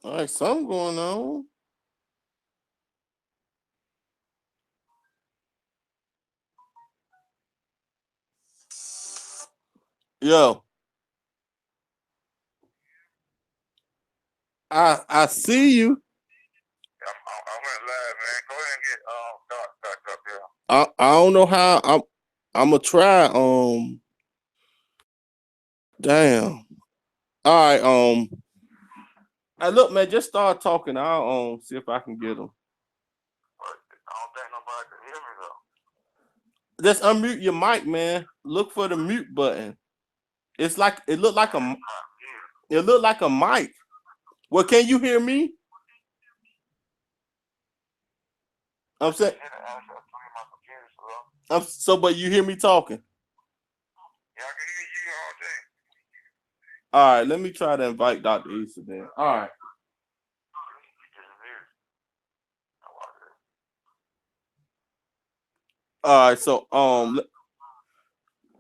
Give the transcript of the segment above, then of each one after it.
All right, something going on. Yo, I see you. I went live, man. Go ahead and get Doc back up here. I don't know how I'm gonna try. Damn. All right. Hey, look, man, just start talking. I'll see if I can get them. But I don't think nobody can hear me though. Just unmute your mic, man. Look for the mute button. It's like Yeah. it looked like a mic. Well, can you hear me? I'm I saying. can't hear the answer. I'm playing my computer, so But you hear me talking. yeah, I can hear you all day. All right, let me try to invite Dr. Issa then. All right. You just muted. I watch it. All right. So all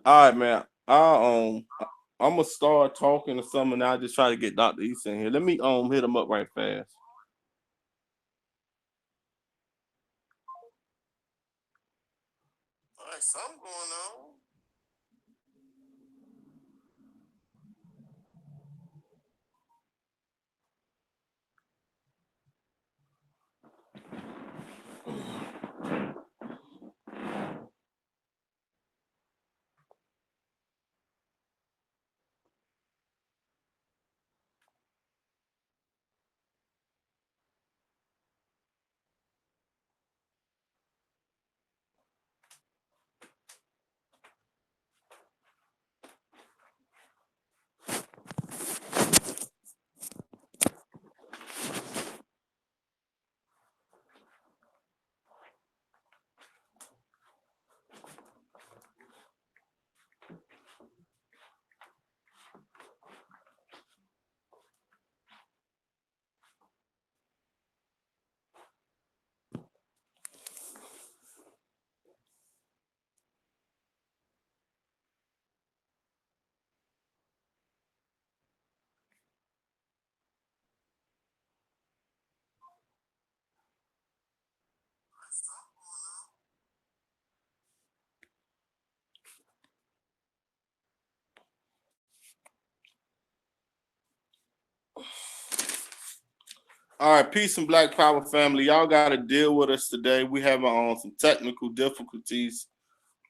right, man. I'm gonna start talking or something. And I'll just try to get Dr. Issa in here. Let me hit him up right fast. All right, something going on. All right, peace and black power family. Y'all got to deal with us today. We having some technical difficulties.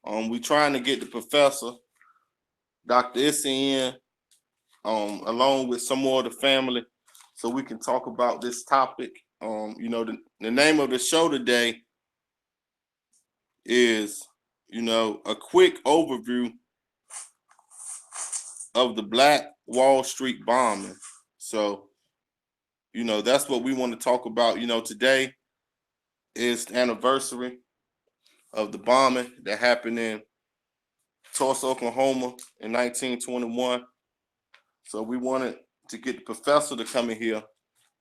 We trying to get the professor, Dr. Issa in, along with some more of the family, so we can talk about this topic. The name of the show today is, a quick overview of the Black Wall Street bombing. So, that's what we want to talk about. Today is the anniversary of the bombing that happened in Tulsa, Oklahoma in 1921. So we wanted to get the professor to come in here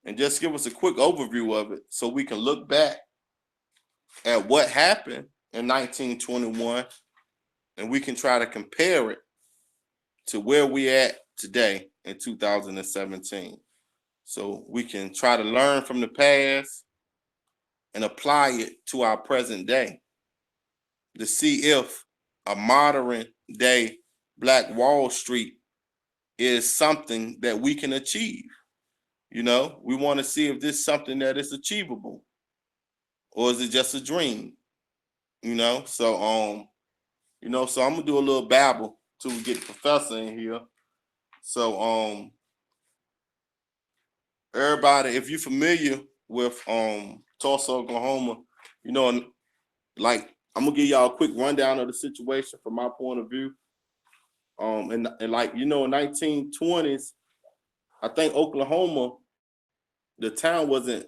and just give us a quick overview of it so we can look back at what happened in 1921 and we can try to compare it to where we at today in 2017. So we can try to learn from the past and apply it to our present day to see if a modern day Black Wall Street is something that we can achieve. We want to see if this is something that is achievable or is it just a dream? So I'm gonna do a little babble till we get the professor in here. So everybody, if you're familiar with Tulsa, Oklahoma, you know, like I'm gonna give y'all a quick rundown of the situation from my point of view. And like in 1920s, I think Oklahoma, the town wasn't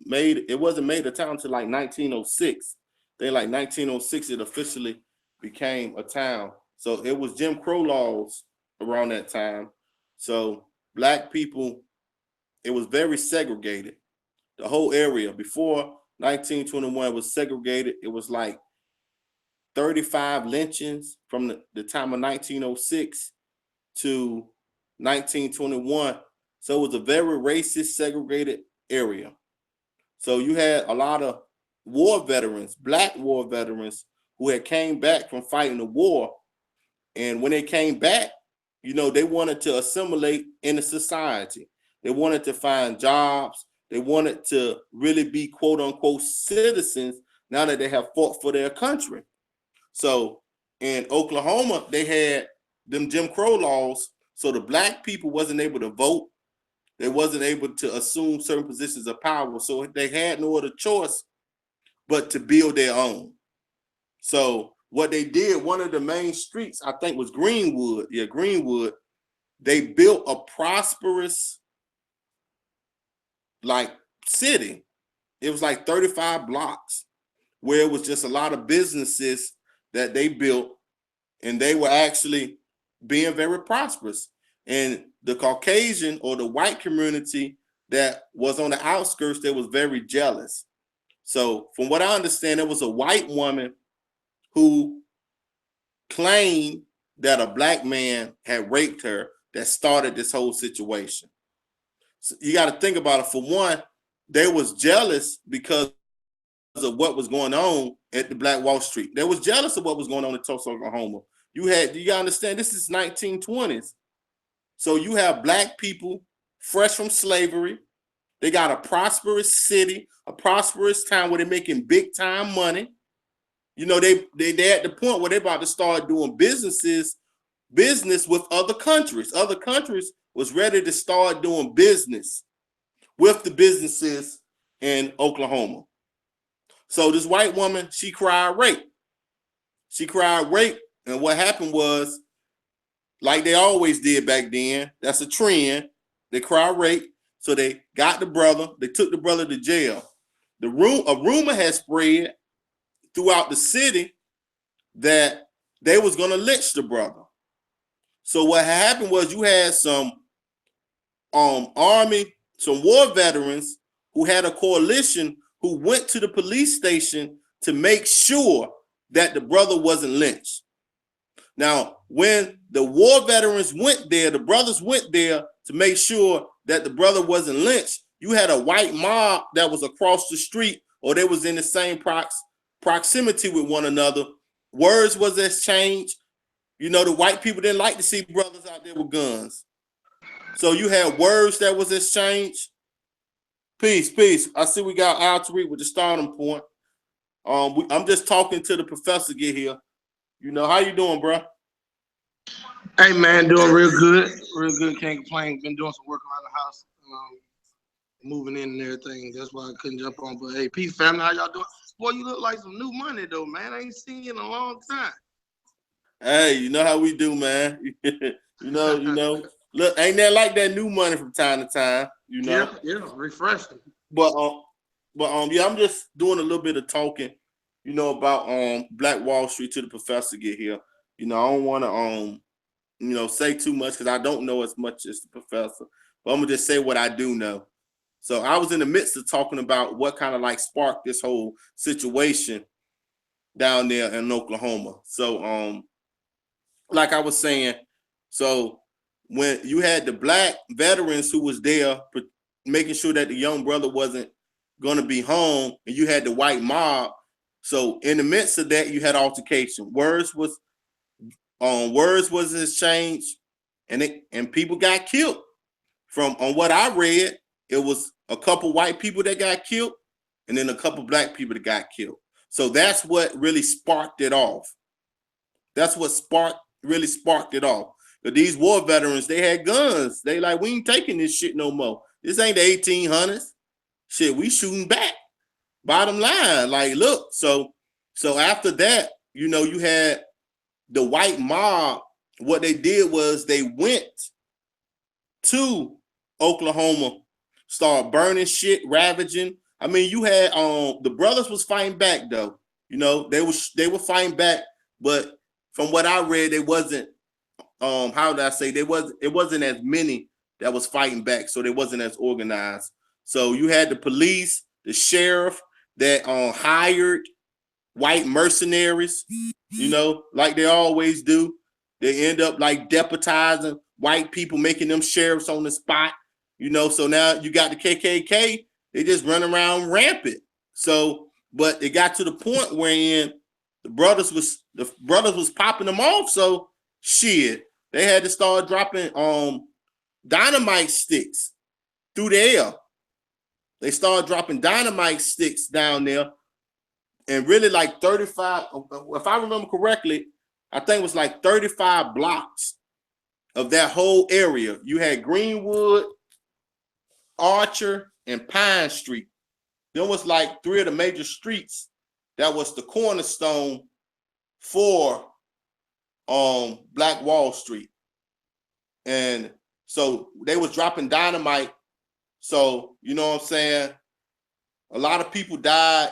made. It wasn't made a town until like 1906. Then like 1906, it officially became a town. So it was Jim Crow laws around that time. So black people, it was very segregated. The whole area before 1921 was segregated. It was like 35 lynchings from the time of 1906 to 1921. So it was a very racist, segregated area. So you had a lot of war veterans, black war veterans, who had came back from fighting the war. And when they came back, they wanted to assimilate in the society. They wanted to find jobs. They wanted to really be quote unquote citizens now that they have fought for their country. So in Oklahoma, they had them Jim Crow laws. So the black people wasn't able to vote. They wasn't able to assume certain positions of power. So they had no other choice but to build their own. So what they did, one of the main streets, I think was Greenwood. Yeah, Greenwood. They built a prosperous like city. It was like 35 blocks where it was just a lot of businesses that they built, and they were actually being very prosperous. And the Caucasian or the white community that was on the outskirts, they was very jealous. So from what I understand, it was a white woman who claimed that a black man had raped her that started this whole situation. So you got to think about it. For one, they was jealous because of what was going on at the Black Wall Street. They was jealous of what was going on in Tulsa, Oklahoma. You gotta understand, this is 1920s. So you have black people fresh from slavery. They got a prosperous city, a prosperous town where they're making big time money. They at the point where they're about to start doing business with other countries. Other countries was ready to start doing business with the businesses in Oklahoma. So this white woman, she cried rape. She cried rape, and what happened was, like they always did back then, that's a trend. They cried rape, so they got the brother. They took the brother to jail. A rumor had spread throughout the city that they was gonna lynch the brother. So what happened was, you had some army, some war veterans who had a coalition who went to the police station to make sure that the brother wasn't lynched. Now, when the war veterans went there, the brothers went there to make sure that the brother wasn't lynched. You had a white mob that was across the street, or they was in the same proximity with one another. Words was exchanged. The white people didn't like to see brothers out there with guns. So you had words that was exchanged. Peace, peace. I see we got Al Tariq with the starting point. I'm just talking to the professor get here. How you doing, bro? Hey man, doing real good, real good. Can't complain. Been doing some work around the house, moving in and everything. That's why I couldn't jump on. But hey, peace family, how y'all doing? Boy, you look like some new money though, man. I ain't seen you in a long time. Hey, you know how we do, man. Look, ain't that like that new money from time to time, Yeah, yeah, refreshing. But yeah, I'm just doing a little bit of talking, about Black Wall Street to the professor get here. I don't want to say too much because I don't know as much as the professor. But I'm gonna just say what I do know. So I was in the midst of talking about what kind of like sparked this whole situation down there in Oklahoma. So like I was saying, so when you had the black veterans who was there making sure that the young brother wasn't going to be home, and you had the white mob. So in the midst of that, you had altercation. Words was exchanged, and people got killed. From on what I read, it was a couple white people that got killed, and then a couple black people that got killed. So that's what really sparked it off. That's what really sparked it off. But these war veterans, they had guns. They like, we ain't taking this shit no more. This ain't the 1800s. Shit, we shooting back. Bottom line, like, look. So after that, you had the white mob. What they did was they went to Oklahoma, started burning shit, ravaging. I mean, you had the brothers was fighting back though. They were fighting back, but from what I read, they wasn't how did I say, it wasn't as many that was fighting back, so they wasn't as organized. So you had the police, the sheriff that hired white mercenaries, like they always do. They end up like deputizing white people, making them sheriffs on the spot. So now you got the KKK, they just run around rampant. So, but it got to the point wherein the brothers was popping them off. So shit, they had to start dropping dynamite sticks through the air. They started dropping dynamite sticks down there, and really like 35, if I remember correctly, I think it was like 35 blocks of that whole area. You had Greenwood, Archer, and Pine Street. There was like 3 of the major streets that was the cornerstone for Black Wall Street. And so they was dropping dynamite. So, you know what I'm saying? A lot of people died,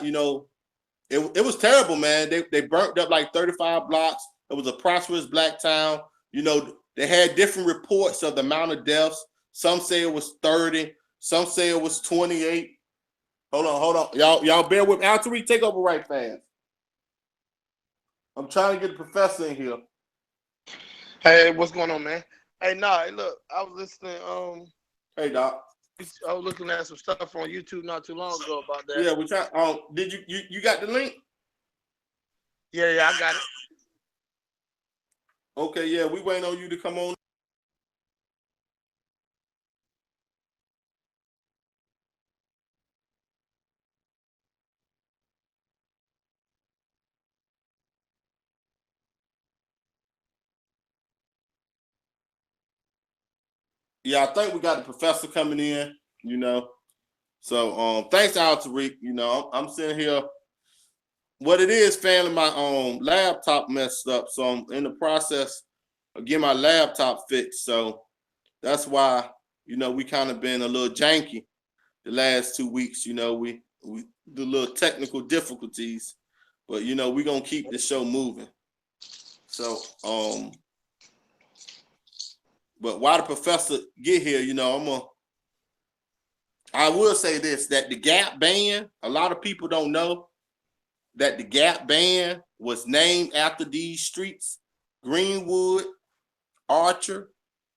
It was terrible, man. They burnt up like 35 blocks. It was a prosperous black town. They had different reports of the amount of deaths. Some say it was 30. Some say it was 28. Hold on. Y'all bear with me. Tariq, take over right fast. I'm trying to get the professor in here. Hey, what's going on, man? Hey, look, I was listening. Hey, Doc. I was looking at some stuff on YouTube not too long ago about that. Yeah, we try. Did you got the link? Yeah, I got it. Okay, yeah, we waiting on you to come on. Yeah, I think we got the professor coming in, So thanks out to Tariq. I'm sitting here. What it is, family, my laptop messed up. So I'm in the process of getting my laptop fixed. So that's why, we kind of been a little janky the last 2 weeks. We do little technical difficulties, but we're gonna keep the show moving. So but while the professor get here, I will say this, that the Gap Band, a lot of people don't know that the Gap Band was named after these streets, Greenwood, Archer,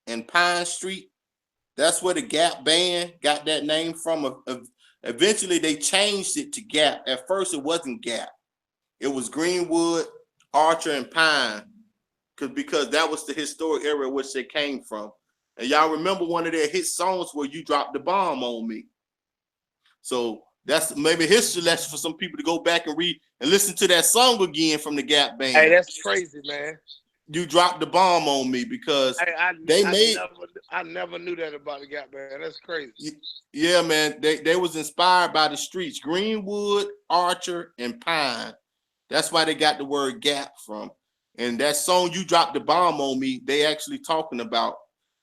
and Pine Street. That's where the Gap Band got that name from. Eventually, they changed it to Gap. At first, it wasn't Gap. It was Greenwood, Archer, and Pine, because that was the historic area which they came from. And y'all remember one of their hit songs where "You Dropped the Bomb on Me." So that's maybe a history lesson for some people to go back and read and listen to that song again from the Gap Band. Hey, that's crazy, man. You dropped the bomb on me, because I never knew that about the Gap Band. That's crazy. Yeah, man. They was inspired by the streets, Greenwood, Archer, and Pine. That's why they got the word Gap from. And that song, "You Dropped the Bomb on Me," they actually talking about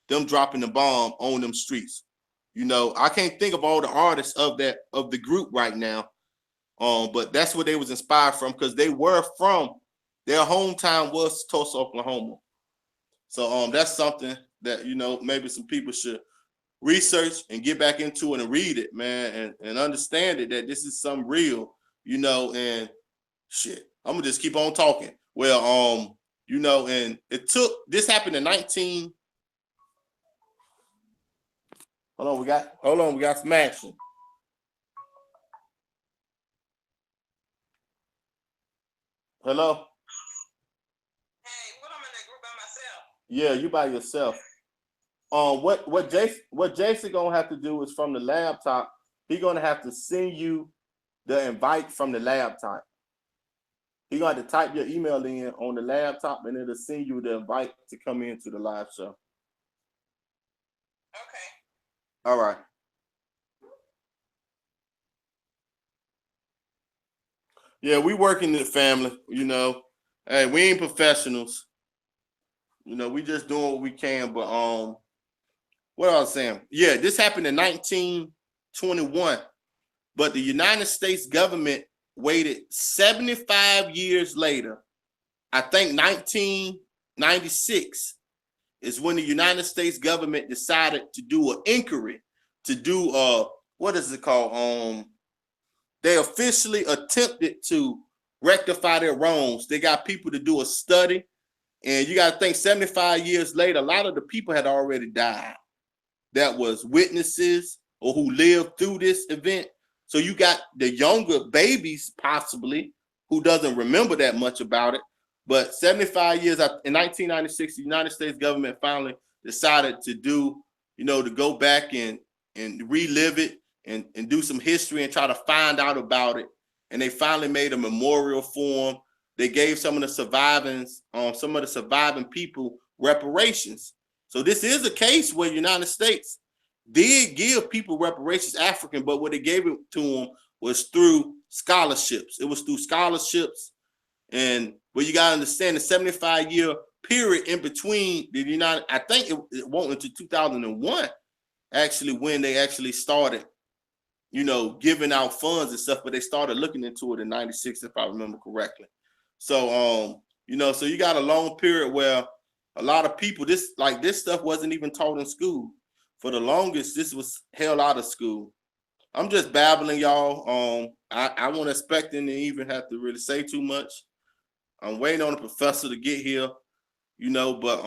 them dropping the bomb on them streets. I can't think of all the artists of the group right now. But that's what they was inspired from, because they were from, their hometown was Tulsa, Oklahoma. So that's something that maybe some people should research and get back into it and read it, man, and understand it, that this is something real, and shit. I'm gonna just keep on talking. Well, and this happened in 19. Hold on, we got some action. Hello? Hey, what, I'm in that group by myself? Yeah, you by yourself. What Jason gonna have to do is, from the laptop, he gonna have to send you the invite from the laptop. He gonna have to type your email in on the laptop, and it'll send you the invite to come into the live show. Okay. All right. Yeah, we working in the family, Hey, we ain't professionals. We just doing what we can. But what I was saying, yeah, this happened in 1921, but the United States government waited 75 years later. I think 1996 is when the United States government decided to do an inquiry, to do what is it called? They officially attempted to rectify their wrongs. They got people to do a study, and you got to think 75 years later, a lot of the people had already died. that was witnesses or who lived through this event. So you got the younger babies possibly who doesn't remember that much about it. But 75 years in 1996, the United States government finally decided to do, to go back and relive it and do some history and try to find out about it. And they finally made a memorial for them. They gave some of the surviving people reparations. So this is a case where the United States did give people reparations, African, but what they gave it to them was through scholarships. It was through scholarships. And what you got to understand, the 75-year period in between the United, I think it went into 2001, actually, when they actually started, giving out funds and stuff, but they started looking into it in 96, if I remember correctly. So, so you got a long period where a lot of people, this stuff wasn't even taught in school. For the longest, this was held out of school. I'm just babbling, y'all. I wasn't expecting to even have to really say too much. I'm waiting on the professor to get here, but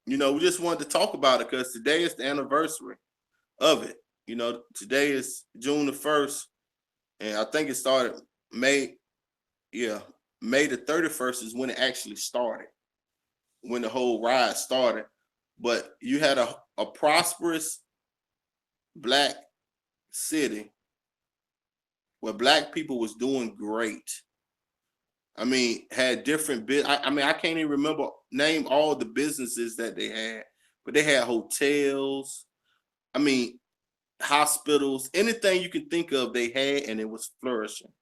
we just wanted to talk about it because today is the anniversary of it. Today is June the 1st, and I think it started May the 31st is when it actually started, when the whole riot started. But you had a prosperous Black city where Black people was doing great. I mean, had different I can't even name all the businesses that they had, but they had hotels, hospitals, anything you can think of they had, and it was flourishing.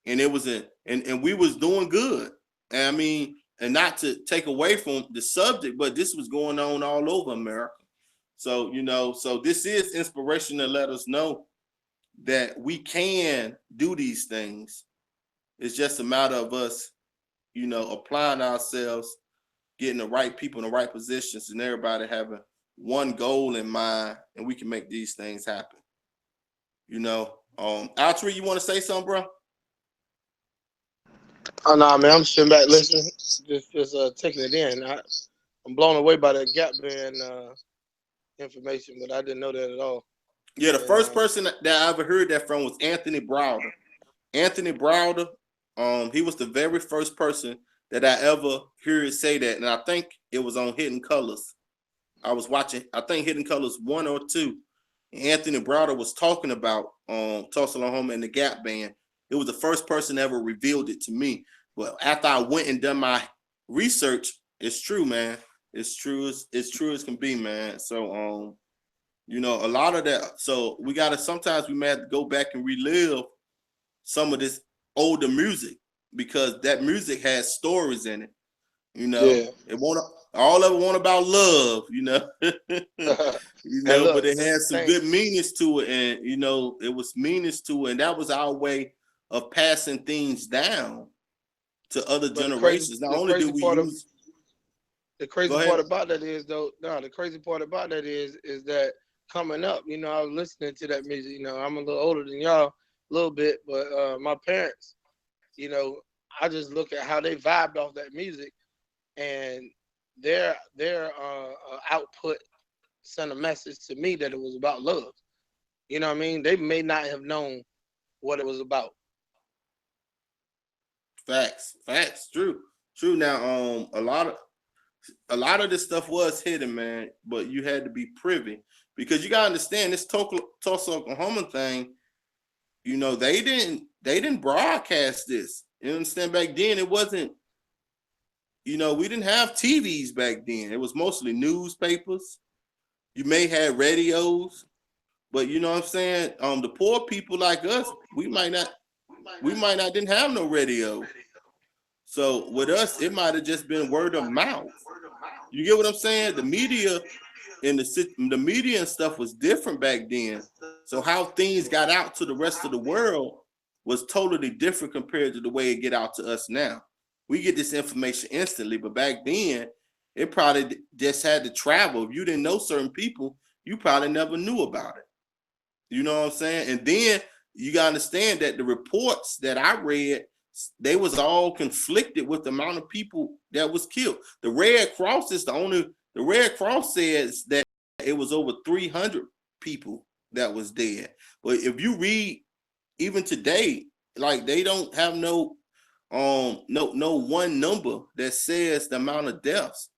And it was and we was doing good. And not to take away from the subject, but this was going on all over America. So, so this is inspiration to let us know that we can do these things. It's just a matter of us, applying ourselves, getting the right people in the right positions, and everybody having one goal in mind, and we can make these things happen. Altry, you want to say something, bro? Oh no, man, I'm sitting back listening, just taking it in. I'm blown away by that gap band information, but I didn't know that at all. Yeah, the first person that I ever heard that from was Anthony Browder. Anthony Browder, he was the very first person that I ever heard say that, and I think it was on Hidden Colors. I was watching, I think Hidden Colors 1 or 2. Anthony Browder was talking about Tulsa, Oklahoma, and the Gap Band. It was the first person ever revealed it to me. But after I went and done my research, it's true, man. It's true as can be, man. So a lot of that. So sometimes we may have to go back and relive some of this older music because that music has stories in it. It won't all of it want about love, look, but it has some good meanings to it, and it was meanings to it, and that was our way of passing things down to other generations. Not only do we use the crazy part about that is that coming up, I was listening to that music. I'm a little older than y'all, a little bit, but my parents, I just look at how they vibed off that music, and their output sent a message to me that it was about love. You know what I mean? They may not have known what it was about. Facts, true. Now, a lot of this stuff was hidden, man, but you had to be privy because you gotta understand this Tulsa, Oklahoma thing. They didn't broadcast this. You understand? Back then, it wasn't. We didn't have TVs back then. It was mostly newspapers. You may have radios, but you know what I'm saying? The poor people like us, we might not didn't have no radio. So with us, it might have just been word of mouth. You get what I'm saying? The media and the media and stuff was different back then. So how things got out to the rest of the world was totally different compared to the way it get out to us now. We get this information instantly, but back then, it probably just had to travel. If you didn't know certain people, you probably never knew about it. You know what I'm saying? And then you got to understand that the reports that I read, they was all conflicted with the amount of people that was killed. The Red Cross says that it was over 300 people that was dead. But if you read even today, like they don't have no one number that says the amount of deaths.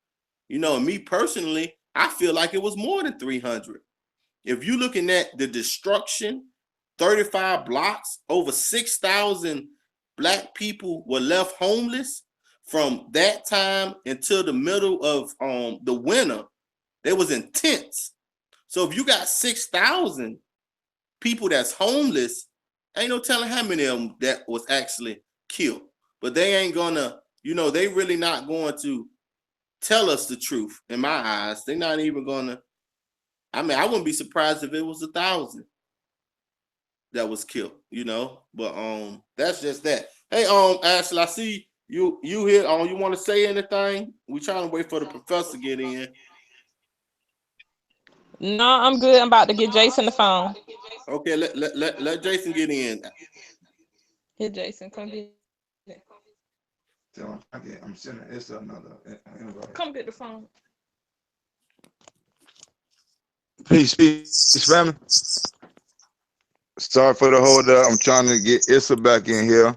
You know, me personally, I feel like it was more than 300. If you're looking at the destruction, 35 blocks, over 6,000 black people were left homeless from that time until the middle of the winter. They was in tents. So if you got 6,000 people that's homeless, ain't no telling how many of them that was actually killed. But they ain't gonna, they really not going to tell us the truth in my eyes. They're not even gonna. I mean, I wouldn't be surprised if it was 1,000 that was killed, But that's just that. Hey, Ashley, I see you here. You want to say anything? We trying to wait for the professor to get in. No, I'm good. I'm about to get Jason the phone. Okay, let Jason get in. Here, Jason, come get it. I'm sending Issa another invite. Come get the phone. Peace, family. Sorry for the hold up. I'm trying to get Issa back in here,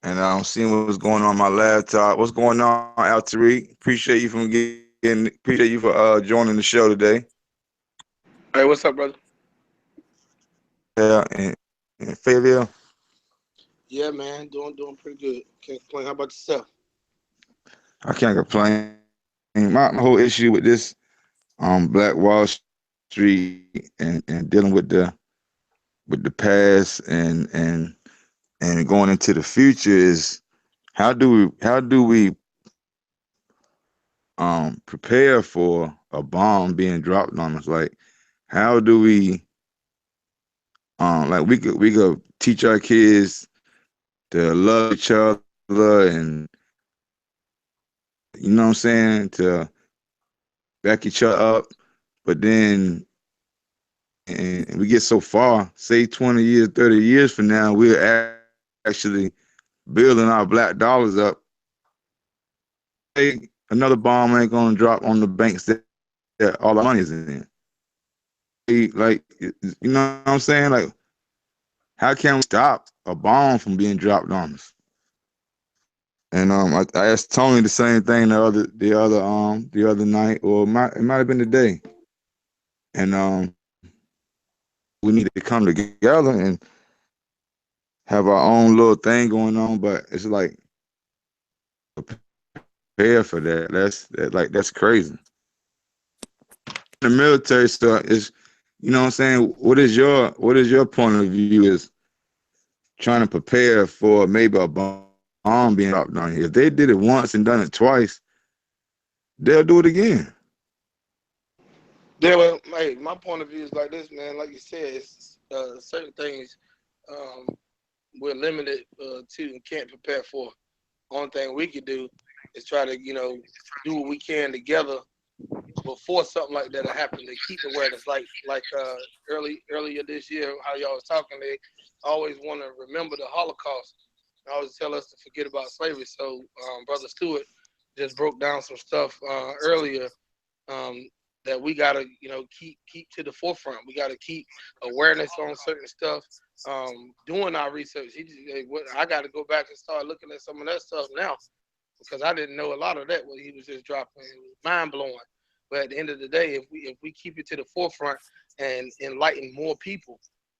and I'm seeing what's going on my laptop. What's going on, Al Tariq? Appreciate you for joining the show today. Hey, what's up, brother? Yeah, and Fayetteville. Yeah, man, doing pretty good. Can't complain. How about yourself? I can't complain. My whole issue with this Black Wall Street and dealing with the past and going into the future is how do we prepare for a bomb being dropped on us? Like, how do we like we could teach our kids to love each other and you know what I'm saying, to back each other up, but then and we get so far, say 20 years, 30 years from now, we're actually building our black dollars up. Hey, another bomb ain't gonna drop on the banks that all the money is in. Like, you know what I'm saying? Like, how can we stop a bomb from being dropped on us? And I asked Tony the same thing the other night, or it might have been today. And we need to come together and have our own little thing going on. But it's like prepare for that. That's crazy. The military stuff is, you know what I'm saying? What is your point of view is trying to prepare for maybe a bomb being dropped on you? If they did it once and done it twice, they'll do it again. Yeah, well, hey, my point of view is like this, man. Like you said, it's certain things we're limited to and can't prepare for. Only thing we can do is try to, do what we can together before something like that happen to keep awareness. Like earlier this year, how y'all was talking, they always want to remember the Holocaust. They always tell us to forget about slavery. So Brother Stewart just broke down some stuff earlier that we gotta, keep to the forefront. We gotta keep awareness on certain stuff. Doing our research. I got to go back and start looking at some of that stuff now because I didn't know a lot of that. What he was just dropping, mind blowing. But at the end of the day, if we keep it to the forefront and enlighten more people,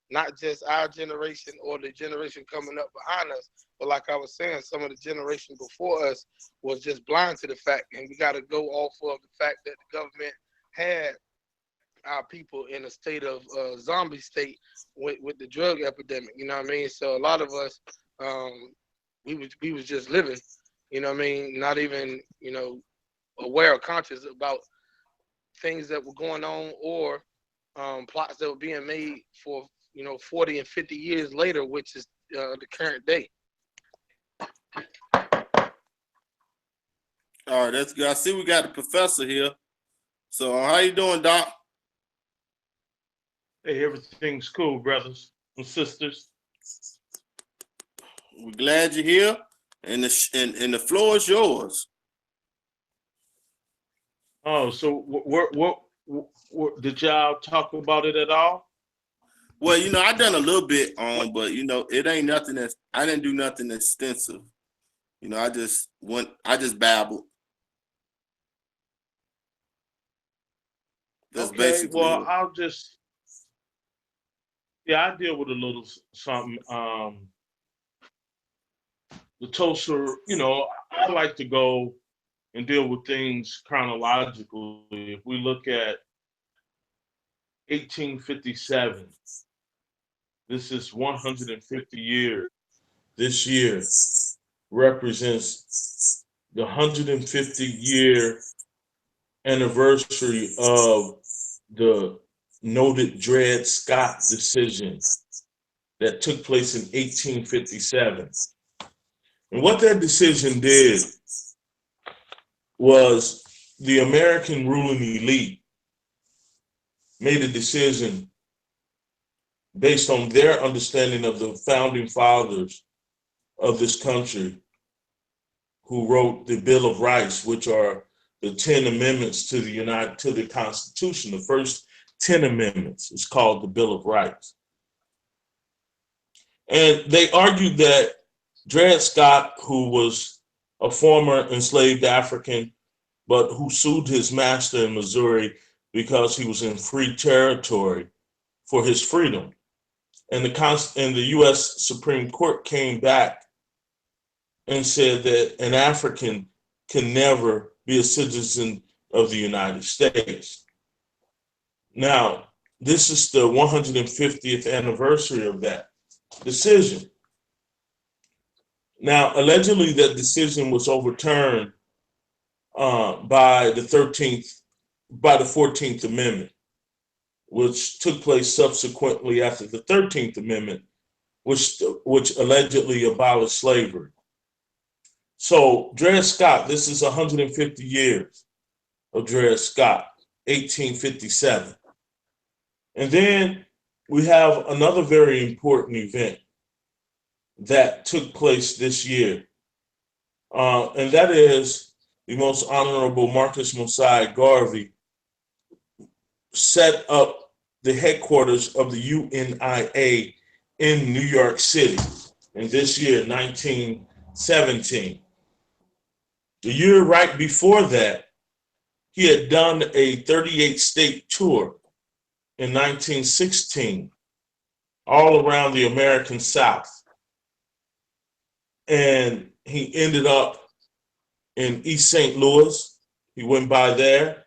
not just our generation or the generation coming up behind us, but like I was saying, some of the generation before us was just blind to the fact, and we got to go off of the fact that the government had our people in a state of zombie state with the drug epidemic. You know what I mean? So a lot of us, we was just living. You know what I mean? Not even aware or conscious about things that were going on or plots that were being made for 40 and 50 years later, which is the current day. All right, that's good. I see we got the professor here. So how you doing, Doc? Hey, everything's cool, brothers and sisters. We're glad you're here, and the floor is yours. Oh, so Did y'all talk about it at all? Well, I done a little bit on, but it ain't nothing I didn't do nothing extensive. I just babbled. That's Okay, basically well, it. I deal with a little something. The Tulsa, I like to go and deal with things chronologically. If we look at 1857, this is 150 years. This year represents the 150-year anniversary of the noted Dred Scott decision that took place in 1857. And what that decision did was the American ruling elite made a decision based on their understanding of the founding fathers of this country who wrote the Bill of Rights, which are the 10 amendments to the Constitution. The first 10 amendments is called the Bill of Rights. And they argued that Dred Scott, who was a former enslaved African, but who sued his master in Missouri because he was in free territory for his freedom. And the U.S. Supreme Court came back and said that an African can never be a citizen of the United States. Now, this is the 150th anniversary of that decision. Now, allegedly, that decision was overturned by the 14th Amendment, which took place subsequently after the 13th Amendment, which allegedly abolished slavery. So Dred Scott, this is 150 years of Dred Scott, 1857. And then we have another very important event that took place this year. And that is the Most Honorable Marcus Mosiah Garvey set up the headquarters of the UNIA in New York City in this year, 1917. The year right before that, he had done a 38-state tour in 1916, all around the American South. And he ended up in East St. Louis. He went by there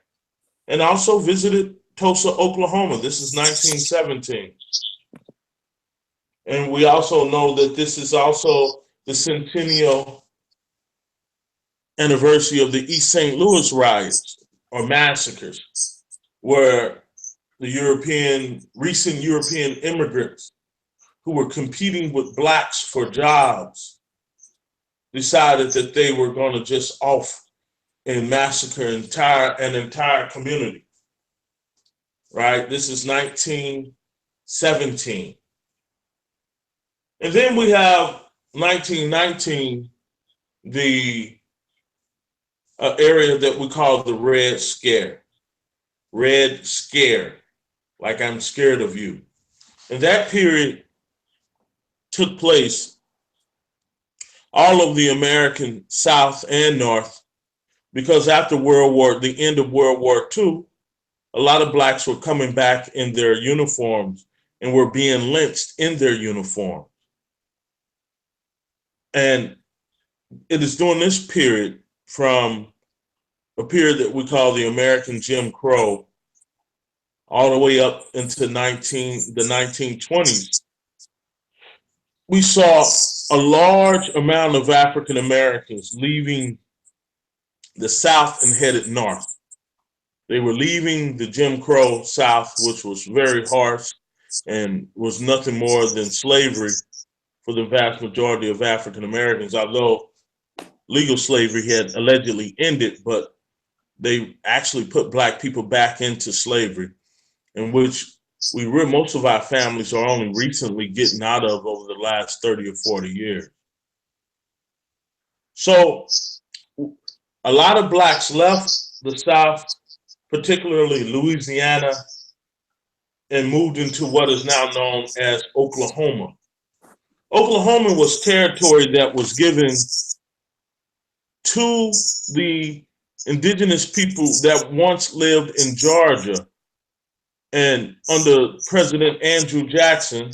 and also visited Tulsa, Oklahoma. This is 1917. And we also know that this is also the centennial anniversary of the East St. Louis riots or massacres, where the recent European immigrants who were competing with blacks for jobs decided that they were going to just off and massacre an entire community. Right? This is 1917. And then we have 1919, the area that we call the Red Scare. Red Scare, like I'm scared of you. And that period took place all of the American South and North, because after the end of World War II, a lot of blacks were coming back in their uniforms and were being lynched in their uniform. And it is during this period, from a period that we call the American Jim Crow, all the way up into the 1920s, we saw a large amount of African Americans leaving the South and headed north. They were leaving the Jim Crow South, which was very harsh and was nothing more than slavery for the vast majority of African Americans, although legal slavery had allegedly ended, but they actually put black people back into slavery, in which most of our families are only recently getting out of over the last 30 or 40 years. So a lot of blacks left the South particularly Louisiana, and moved into what is now known as Oklahoma. Oklahoma was territory that was given to the indigenous people that once lived in Georgia. And under President Andrew Jackson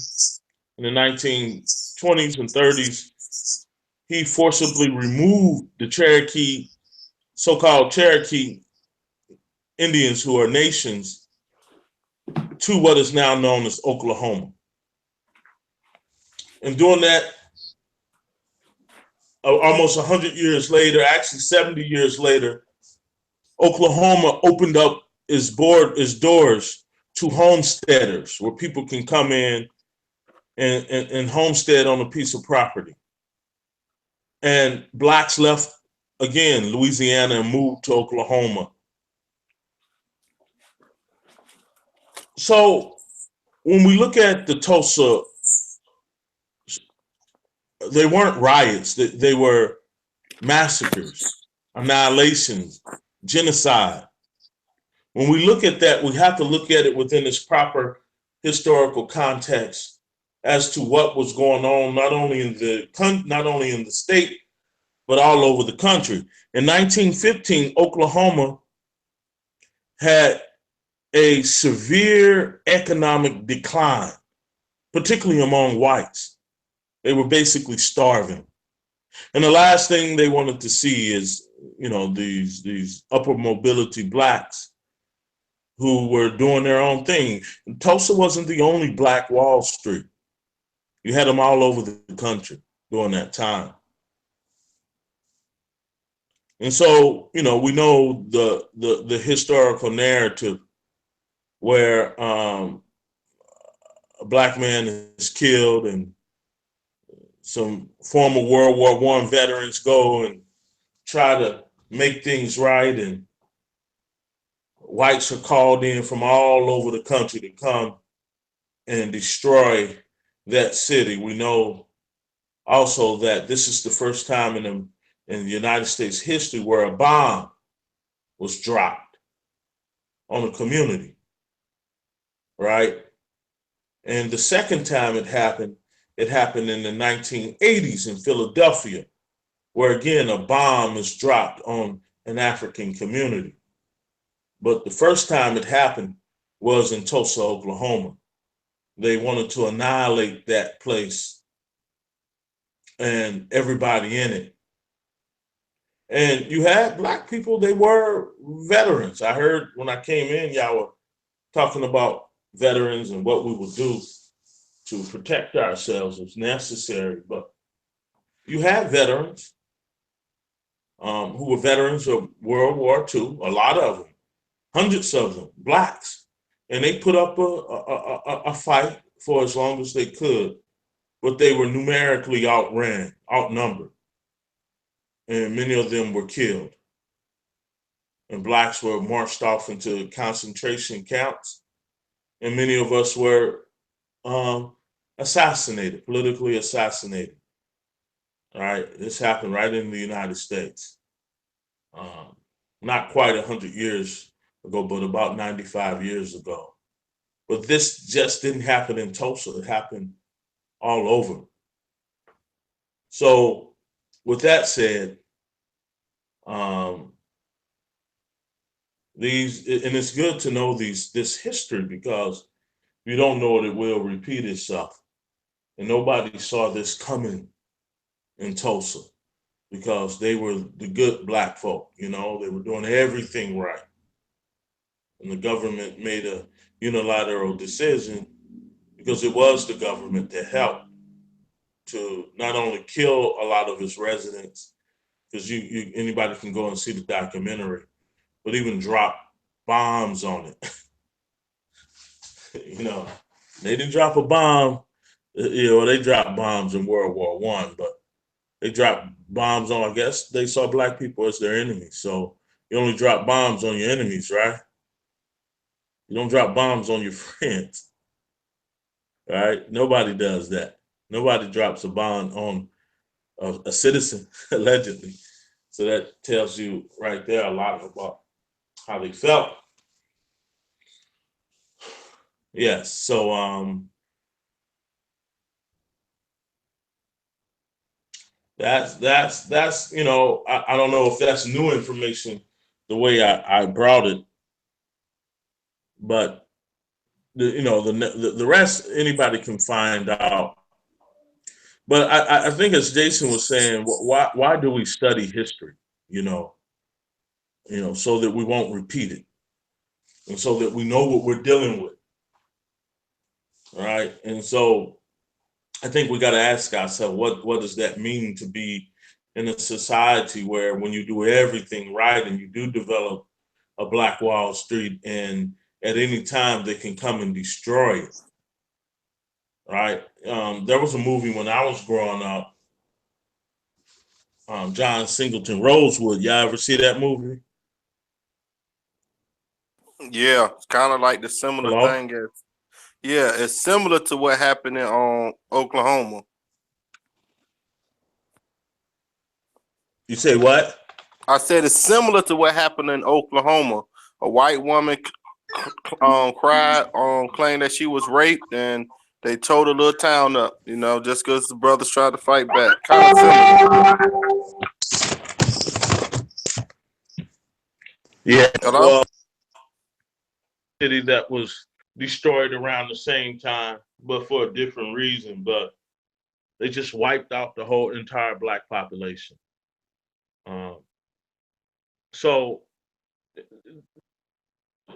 in the 1920s and 30s, he forcibly removed the Cherokee, so-called Cherokee Indians, who are nations, to what is now known as Oklahoma. And doing that, almost 100 years later, actually 70 years later, Oklahoma opened up its doors to homesteaders, where people can come in and homestead on a piece of property. And blacks left, again, Louisiana and moved to Oklahoma. So when we look at the Tulsa, they weren't riots, they were massacres, annihilations, genocide. When we look at that, we have to look at it within its proper historical context as to what was going on, not only in the state, but all over the country. In 1915, Oklahoma had a severe economic decline, particularly among whites. They were basically starving. And the last thing they wanted to see is, these upper mobility blacks who were doing their own thing. And Tulsa wasn't the only Black Wall Street. You had them all over the country during that time. And so, we know the historical narrative where a Black man is killed and some former World War I veterans go and try to make things right, and whites are called in from all over the country to come and destroy that city. We know also that this is the first time in the United States history where a bomb was dropped on a community, right? And the second time it happened in the 1980s in Philadelphia, where again a bomb is dropped on an African community. But the first time it happened was in Tulsa, Oklahoma. They wanted to annihilate that place and everybody in it. And you had Black people, they were veterans. I heard when I came in, y'all were talking about veterans and what we would do to protect ourselves if necessary. But you had veterans who were veterans of World War II, a lot of them, hundreds of them, Blacks. And they put up a fight for as long as they could, but they were numerically outnumbered. And many of them were killed. And Blacks were marched off into concentration camps. And many of us were assassinated, politically assassinated. All right, this happened right in the United States. Not quite 100 years ago, but about 95 years ago. But this just didn't happen in Tulsa. It happened all over. So with that said, it's good to know this history, because if you don't know it, it will repeat itself. And nobody saw this coming in Tulsa, because they were the good Black folk, they were doing everything right. And the government made a unilateral decision, because it was the government that helped to not only kill a lot of its residents, because anybody can go and see the documentary, but even drop bombs on it. They didn't drop a bomb. They dropped bombs in World War I, but they dropped bombs on, I guess they saw Black people as their enemies. So you only drop bombs on your enemies, right? You don't drop bombs on your friends, right? Nobody does that. Nobody drops a bomb on a citizen, allegedly. So that tells you right there a lot about how they felt Yes. So that's I don't know if that's new information the way I brought it, but the rest anybody can find out. But I think as Jason was saying, why do we study history? You know, so that we won't repeat it, and so that we know what we're dealing with, right? And so I think we got to ask ourselves, what does that mean to be in a society where when you do everything right and you do develop a Black Wall Street, and at any time they can come and destroy it, right? There was a movie when I was growing up, John Singleton Rosewood. Y'all ever see that movie? Yeah, it's kind of like the similar Hello? thing as yeah, it's similar to what happened in Oklahoma. You say what? I said it's similar to what happened in Oklahoma. A white woman cried, claimed that she was raped, and they tore the little town up. Just because the brothers tried to fight back. Kind of similar. Yeah. Hello? Well, city that was destroyed around the same time, but for a different reason. But they just wiped out the whole entire Black population. Um, so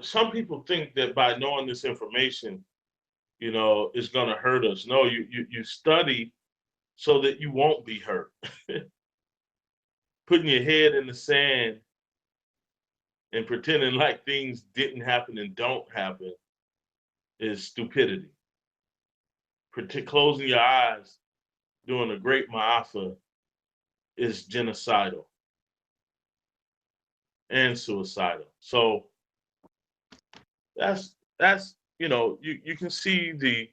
some people think that by knowing this information, it's going to hurt us. No, you study so that you won't be hurt. Putting your head in the sand and pretending like things didn't happen and don't happen is stupidity. Closing your eyes during a great Ma'afa is genocidal and suicidal. So that's you can see the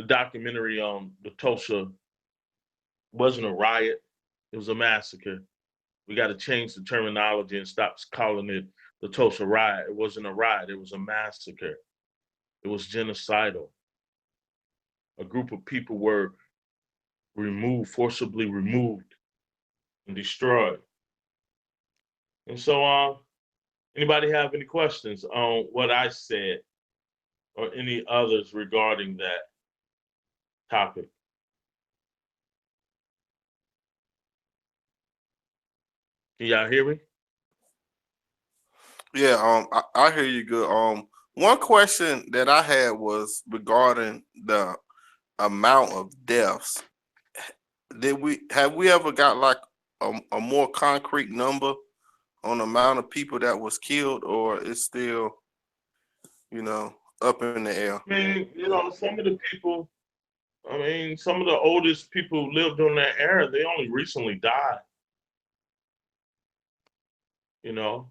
documentary on the Tulsa wasn't a riot, it was a massacre. We got to change the terminology and stop calling it the Tulsa riot. It wasn't a riot, it was a massacre. It was genocidal. A group of people were forcibly removed and destroyed. And so anybody have any questions on what I said or any others regarding that topic? Can y'all hear me? Yeah, I hear you good. One question that I had was regarding the amount of deaths. Have we ever got like a more concrete number on the amount of people that was killed, or it's still, you know, up in the air? I mean, some of the people, some of the oldest people who lived during that era, they only recently died. You know,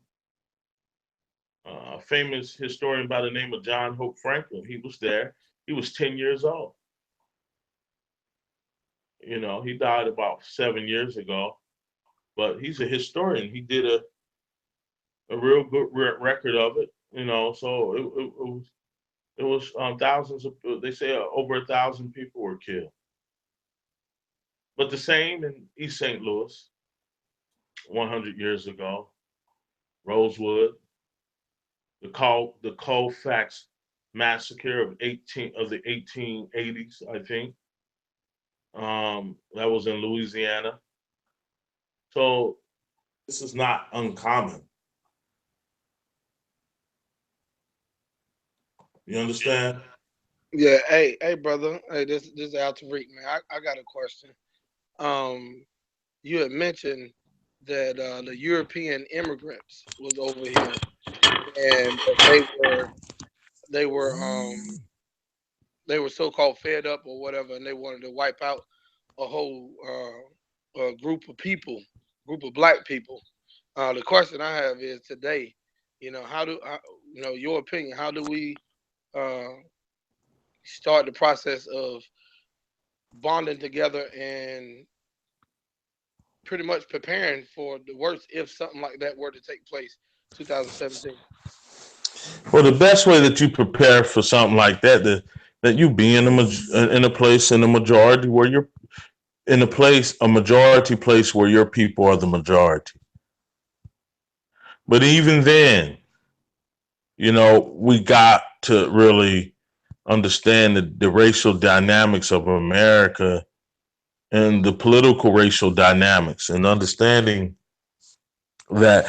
a famous historian by the name of John Hope Franklin, he was there. He was 10 years old. He died about 7 years ago, but he's a historian. He did a real good record of it. So it was thousands of. They say over 1,000 people were killed. But the same in East St. Louis, 100 years ago, Rosewood, the Colfax massacre of the 1880s, I think. That was in Louisiana. So this is not uncommon. You understand? Yeah, hey, brother. Hey, this is Al Tariq, man. I got a question. Um, you had mentioned that the European immigrants was over here, and that they were so-called fed up or whatever, and they wanted to wipe out a whole group of people, group of black people. The question I have is today, your opinion, how do we uh, start the process of bonding together and pretty much preparing for the worst if something like that were to take place 2017? Well, the best way that you prepare for something like that you be in a place in a majority where you're in a majority place where your people are the majority. But even then, we got to really understand the racial dynamics of America and the political racial dynamics, and understanding that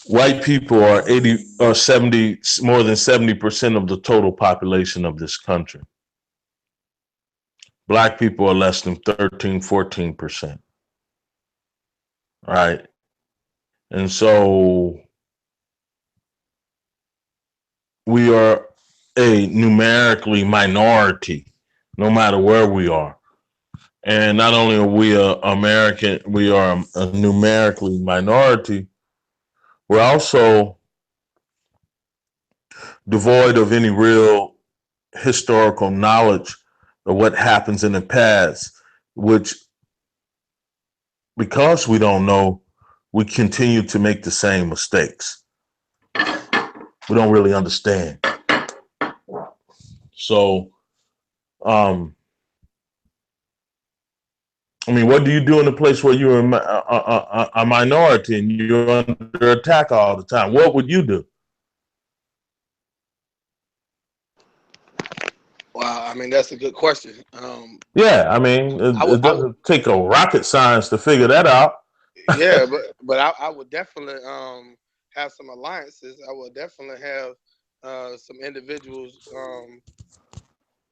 white people are 80 or 70, more than 70% of the total population of this country. Black people are less than 13, 14%. Right. And so we are a numerically minority, no matter where we are. And not only are we we are a numerically minority, we're also devoid of any real historical knowledge of what happens in the past, which, because we don't know, we continue to make the same mistakes. We don't really understand. So, what do you do in a place where you're a minority and you're under attack all the time? What would you do? Wow, I mean that's a good question. Yeah, it I would doesn't take a rocket science to figure that out. yeah, but I would definitely have some alliances. I would definitely have some individuals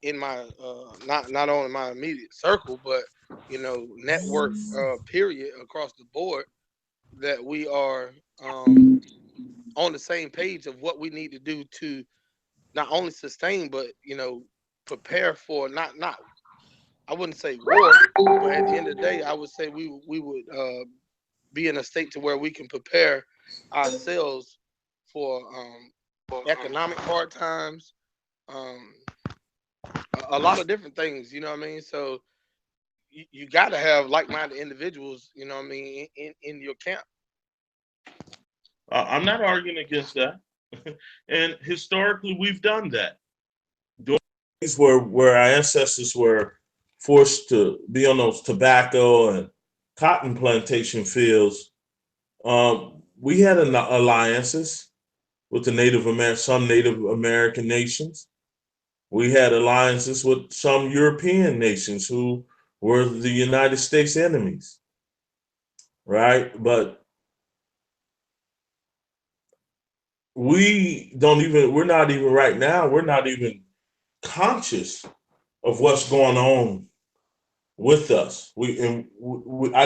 in my not only my immediate circle, but network period across the board that we are on the same page of what we need to do to not only sustain but prepare for not I wouldn't say war, but at the end of the day, I would say we would be in a state to where we can prepare ourselves for economic hard times, um, a lot of different things. You know what I mean? So you got to have like-minded individuals. You know what I mean in your camp. I'm not arguing against that. And historically, we've done that. During days where our ancestors were forced to be on those tobacco and cotton plantation fields, we had alliances with some Native American nations. We had alliances with some European nations who were the United States enemies, right? But we're not even right now, we're not even conscious of what's going on with us. I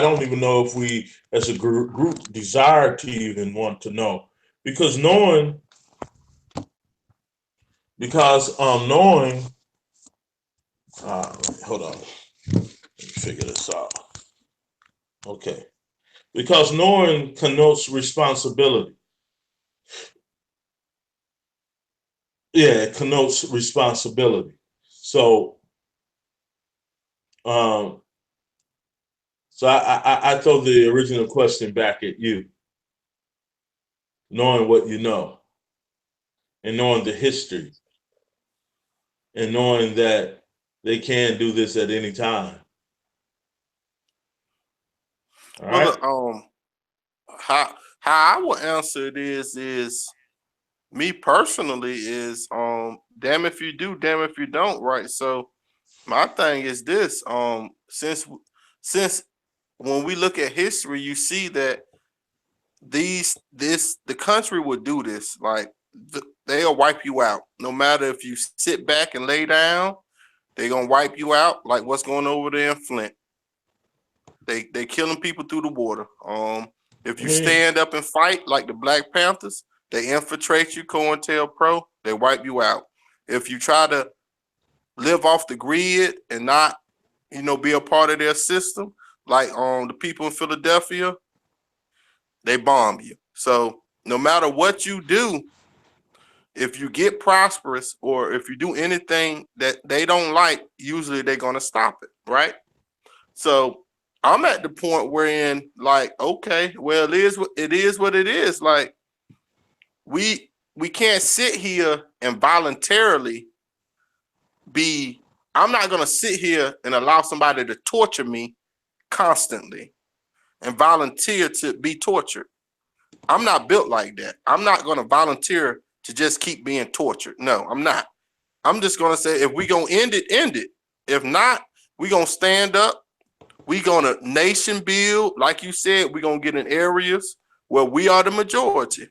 don't even know if we as a group desire to even want to know, because knowing hold on, let me figure this out. Okay. Because knowing connotes responsibility. Yeah, it connotes responsibility. So, um, I throw the original question back at you. Knowing what you know, and knowing the history, and knowing that they can do this at any time. All right. Well, how I would answer it is me personally is damn if you do, damn if you don't, right? So my thing is this, since when we look at history, you see that the country would do this. Like they'll wipe you out. No matter if you sit back and lay down, they're gonna wipe you out. Like what's going over there in Flint. They killing people through the water. If you stand up and fight like the Black Panthers, they infiltrate you, COINTELPRO, they wipe you out. If you try to live off the grid and not, be a part of their system, like the people in Philadelphia, they bomb you. So no matter what you do, if you get prosperous or if you do anything that they don't like, usually they're gonna stop it, right? So I'm at the point wherein, like, okay, well, it is what it is. Like, we we can't sit here and voluntarily be. I'm not gonna sit here and allow somebody to torture me constantly and volunteer to be tortured. I'm not built like that. I'm not gonna volunteer to just keep being tortured. No, I'm not. I'm just gonna say if we gonna end it, end it. If not, we gonna stand up. We gonna nation build, like you said. We gonna get in areas where we are the majority.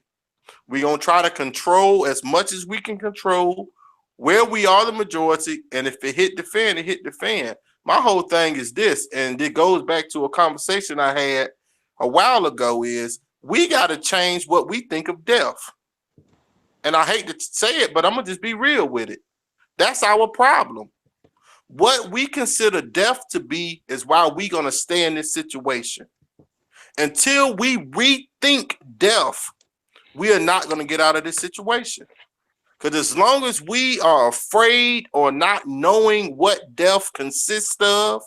We gonna try to control as much as we can control where we are the majority. And if it hit the fan, it hit the fan. My whole thing is this, and it goes back to a conversation I had a while ago. Is we got to change what we think of death. And I hate to say it, but I'm gonna just be real with it. That's our problem. What we consider death to be is why we're going to stay in this situation. Until we rethink death, we are not going to get out of this situation. Because as long as we are afraid or not knowing what death consists of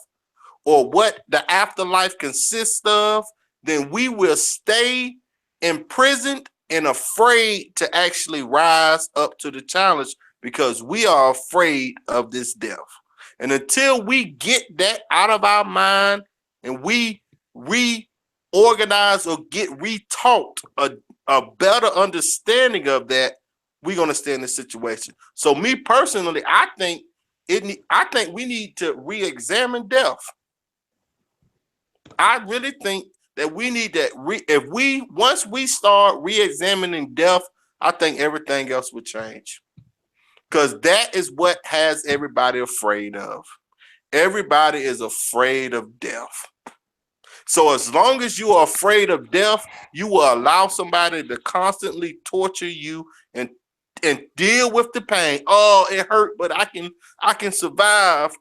or what the afterlife consists of, then we will stay imprisoned and afraid to actually rise up to the challenge because we are afraid of this death. And until we get that out of our mind and we reorganize or get retaught a better understanding of that, we're gonna stay in this situation. So me personally, I think we need to re-examine death. I really think that we need that. Once we start re-examining death, I think everything else would change. Because that is what has everybody afraid of. Everybody is afraid of death. So as long as you are afraid of death, you will allow somebody to constantly torture you and deal with the pain. Oh, it hurt, but I can survive.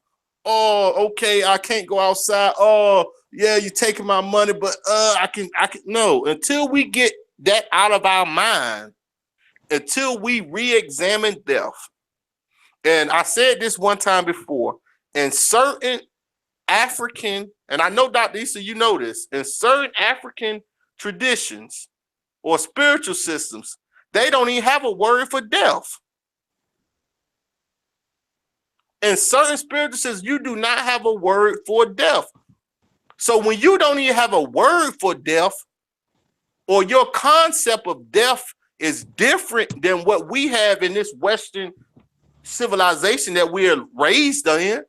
Oh, okay, I can't go outside. Oh, yeah, you're taking my money, but I can no. Until we get that out of our mind, until we re-examine death. And I said this one time before, in certain African, and I know Dr. Issa, you know this, in certain African traditions or spiritual systems, they don't even have a word for death. In certain spiritual systems, you do not have a word for death. So when you don't even have a word for death, or your concept of death is different than what we have in this Western civilization that we're raised in,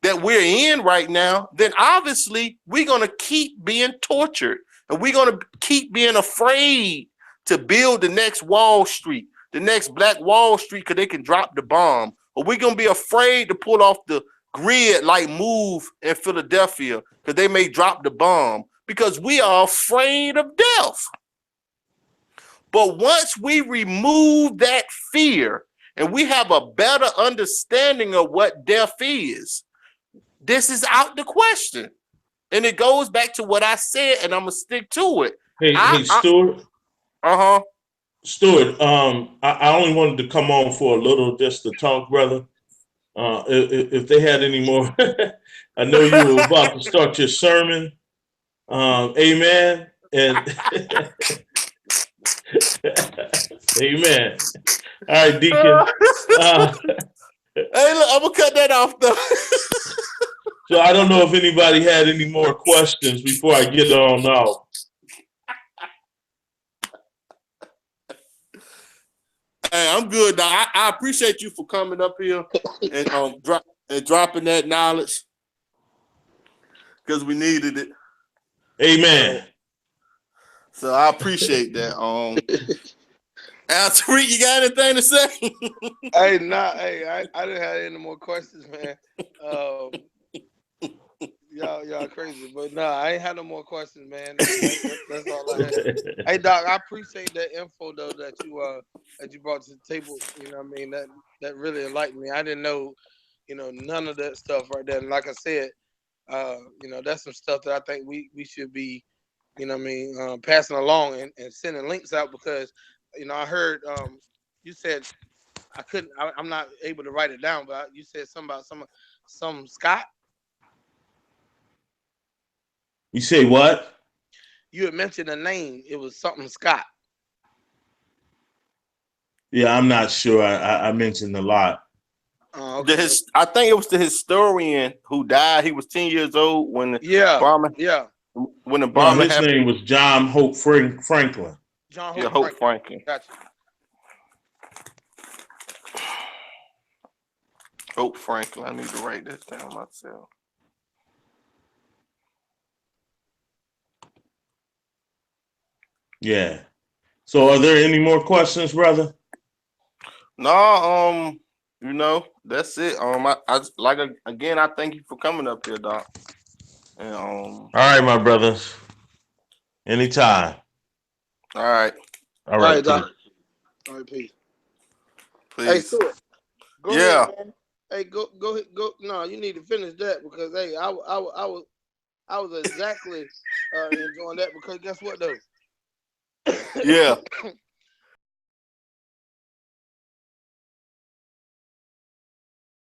that we're in right now, then obviously we're going to keep being tortured and we're going to keep being afraid to build the next Wall Street, the next Black Wall Street, because they can drop the bomb. Or we're going to be afraid to pull off the grid like Move in Philadelphia because they may drop the bomb because we are afraid of death. But once we remove that fear and we have a better understanding of what death is, this is out the question. And it goes back to what I said, and I'm going to stick to it. Hey, Stuart. Stuart, I only wanted to come on for a little just to talk, brother. If they had any more, I know you were about to start your sermon. Amen. And amen. All right, Deacon. Hey, look, I'm going to cut that off, though. So I don't know if anybody had any more questions before I get on out. Hey, I'm good. Now, I appreciate you for coming up here and dropping that knowledge because we needed it. Amen. So I appreciate that. Tariq, you got anything to say? Hey, I didn't have any more questions, man. Y'all crazy, but I ain't had no more questions, man. That's all I had. Hey, Doc, I appreciate that info though that you brought to the table. You know what I mean? That really enlightened me. I didn't know, none of that stuff right there. And like I said, that's some stuff that I think we should be, passing along and sending links out because, I heard you said I'm not able to write it down, but you said something about some Scott. You say what? You had mentioned a name. It was something Scott. Yeah, I'm not sure. I mentioned a lot. Oh, okay. I think it was the historian who died. He was 10 years old when the Yeah, bombing yeah. when the No, bombing his happened. name was John Hope Franklin. John Yeah, Hope Hope Franklin. Franklin. Gotcha. Hope Franklin. I need to write this down myself. Yeah. So, are there any more questions, brother? No, that's it. I like again. I thank you for coming up here, Doc. And All right, my brothers. Anytime. all right, All All right, right, peace. Doc. All right, peace. Hey, please. Stuart, go Yeah. ahead, man. Hey, go. No, you need to finish that because hey, I was exactly enjoying that because guess what though? Yeah.